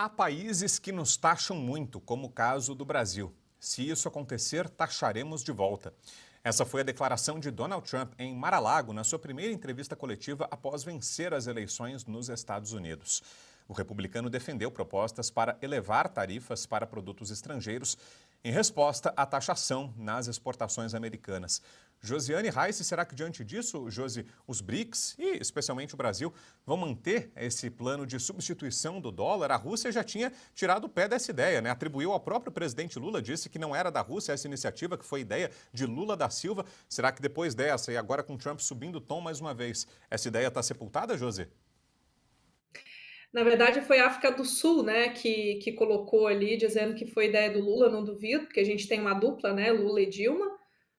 Há países que nos taxam muito, como o caso do Brasil. Se isso acontecer, taxaremos de volta. Essa foi a declaração de Donald Trump em Mar-a-Lago na sua primeira entrevista coletiva após vencer as eleições nos Estados Unidos. O republicano defendeu propostas para elevar tarifas para produtos estrangeiros em resposta à taxação nas exportações americanas. Josiane Reis, será que diante disso, Josi, os BRICS e especialmente o Brasil vão manter esse plano de substituição do dólar? A Rússia já tinha tirado o pé dessa ideia, né? Atribuiu ao próprio presidente Lula, disse que não era da Rússia essa iniciativa, que foi ideia de Lula da Silva. Será que depois dessa, e agora com Trump subindo o tom mais uma vez, essa ideia está sepultada, Josi? Na verdade, foi a África do Sul, né, que colocou ali, dizendo que foi ideia do Lula, não duvido, porque a gente tem uma dupla, né, Lula e Dilma,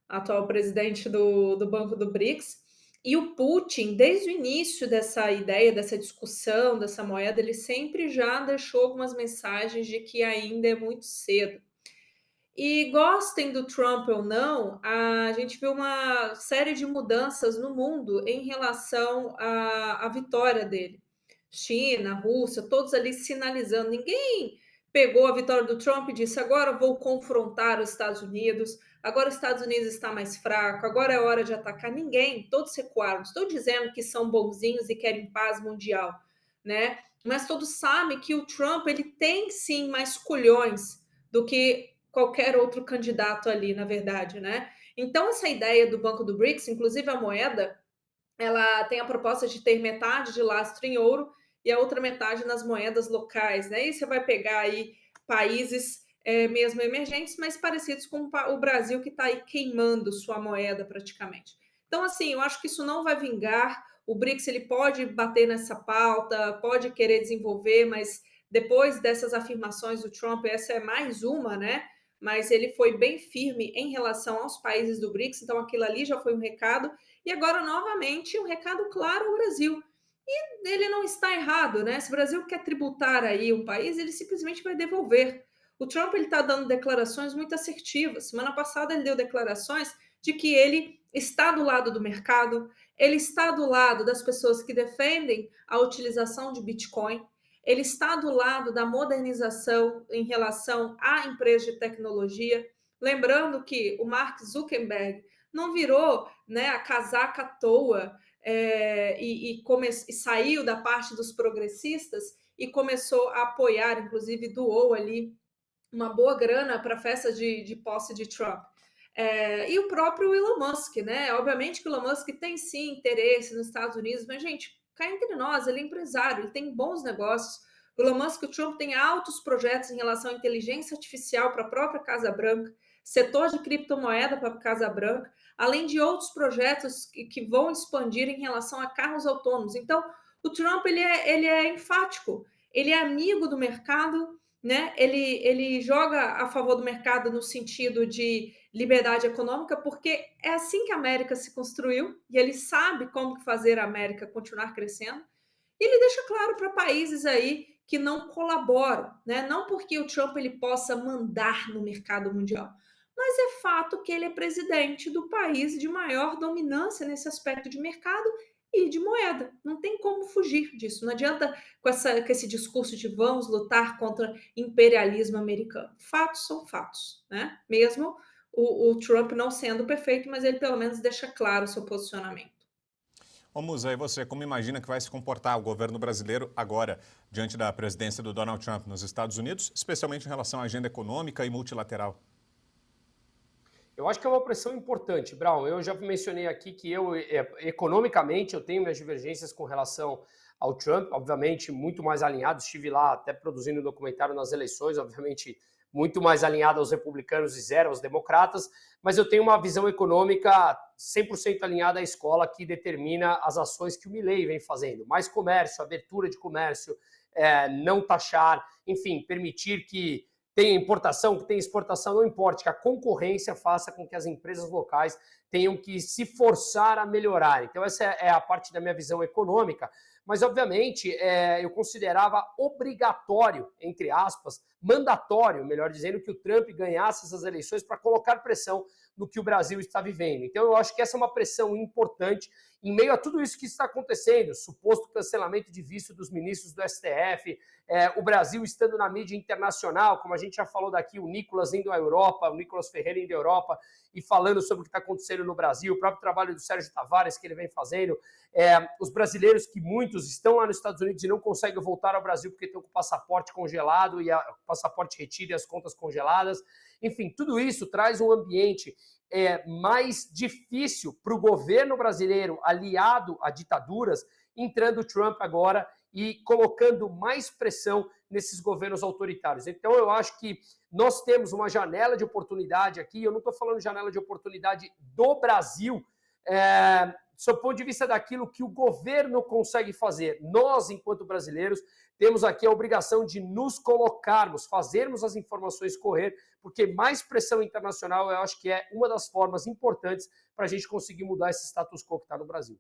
atual presidente do Banco do BRICS. E o Putin, desde o início dessa ideia, dessa discussão, dessa moeda, ele sempre já deixou algumas mensagens de que ainda é muito cedo. E gostem do Trump ou não, a gente viu uma série de mudanças no mundo em relação à vitória dele. China, Rússia, todos ali sinalizando. Ninguém pegou a vitória do Trump e disse: agora vou confrontar os Estados Unidos, agora os Estados Unidos está mais fraco, agora é hora de atacar. Ninguém, todos recuaram. Estou dizendo que são bonzinhos e querem paz mundial, né? Mas todos sabem que o Trump ele tem sim mais culhões do que qualquer outro candidato ali, na verdade, né? Então, essa ideia do Banco do BRICS, inclusive a moeda, ela tem a proposta de ter metade de lastro em ouro e a outra metade nas moedas locais, né? E você vai pegar aí países mesmo emergentes, mas parecidos com o Brasil, que está aí queimando sua moeda praticamente. Então, assim, eu acho que isso não vai vingar. O BRICS ele pode bater nessa pauta, pode querer desenvolver, mas depois dessas afirmações do Trump, essa é mais uma, né? Mas ele foi bem firme em relação aos países do BRICS, então aquilo ali já foi um recado. E agora, novamente, um recado claro ao Brasil. E ele não está errado, né? Se o Brasil quer tributar aí um país, ele simplesmente vai devolver. O Trump está dando declarações muito assertivas. Semana passada ele deu declarações de que ele está do lado do mercado, ele está do lado das pessoas que defendem a utilização de Bitcoin, ele está do lado da modernização em relação à empresa de tecnologia. Lembrando que o Mark Zuckerberg não virou, né, a casaca à toa e saiu da parte dos progressistas e começou a apoiar, inclusive doou ali uma boa grana para a festa de posse de Trump. E o próprio Elon Musk, né? Obviamente que o Elon Musk tem sim interesse nos Estados Unidos, mas, gente, cá entre nós, ele é empresário, ele tem bons negócios. O Elon Musk, o Trump tem altos projetos em relação à inteligência artificial para a própria Casa Branca, setor de criptomoeda para a Casa Branca, além de outros projetos que vão expandir em relação a carros autônomos. Então, o Trump ele é enfático, ele é amigo do mercado, né? Ele joga a favor do mercado no sentido de liberdade econômica, porque é assim que a América se construiu e ele sabe como fazer a América continuar crescendo. E ele deixa claro para países aí que não colaboram, né? Não porque o Trump ele possa mandar no mercado mundial, mas é fato que ele é presidente do país de maior dominância nesse aspecto de mercado e de moeda. Não tem como fugir disso. Não adianta com esse discurso de vamos lutar contra imperialismo americano. Fatos são fatos, né? Mesmo o Trump não sendo perfeito, mas ele pelo menos deixa claro o seu posicionamento. Ô Musa, e você, como imagina que vai se comportar o governo brasileiro agora, diante da presidência do Donald Trump nos Estados Unidos, especialmente em relação à agenda econômica e multilateral? Eu acho que é uma pressão importante, Brown. Eu já mencionei aqui que economicamente, eu tenho minhas divergências com relação ao Trump, obviamente, muito mais alinhado. Estive lá até produzindo um documentário nas eleições, obviamente, muito mais alinhado aos republicanos e zero aos democratas, mas eu tenho uma visão econômica 100% alinhada à escola que determina as ações que o Milei vem fazendo. Mais comércio, abertura de comércio, não taxar, enfim, permitir que tem importação, que tem exportação, não importa, que a concorrência faça com que as empresas locais tenham que se forçar a melhorar. Então essa é a parte da minha visão econômica, mas obviamente eu considerava obrigatório, entre aspas, mandatório, melhor dizendo, que o Trump ganhasse essas eleições para colocar pressão no que o Brasil está vivendo. Então, eu acho que essa é uma pressão importante em meio a tudo isso que está acontecendo, suposto cancelamento de visto dos ministros do STF, o Brasil estando na mídia internacional, como a gente já falou daqui, o Nicolas indo à Europa, o Nicolas Ferreira indo à Europa e falando sobre o que está acontecendo no Brasil, o próprio trabalho do Sérgio Tavares que ele vem fazendo, os brasileiros que muitos estão lá nos Estados Unidos e não conseguem voltar ao Brasil porque estão com o passaporte congelado e o passaporte retido e as contas congeladas. Enfim, tudo isso traz um ambiente mais difícil para o governo brasileiro, aliado a ditaduras, entrando o Trump agora e colocando mais pressão nesses governos autoritários. Então, eu acho que nós temos uma janela de oportunidade aqui, eu não estou falando janela de oportunidade do Brasil, sob o ponto de vista daquilo que o governo consegue fazer. Nós, enquanto brasileiros, temos aqui a obrigação de nos colocarmos, fazermos as informações correr, porque mais pressão internacional eu acho que é uma das formas importantes para a gente conseguir mudar esse status quo que está no Brasil.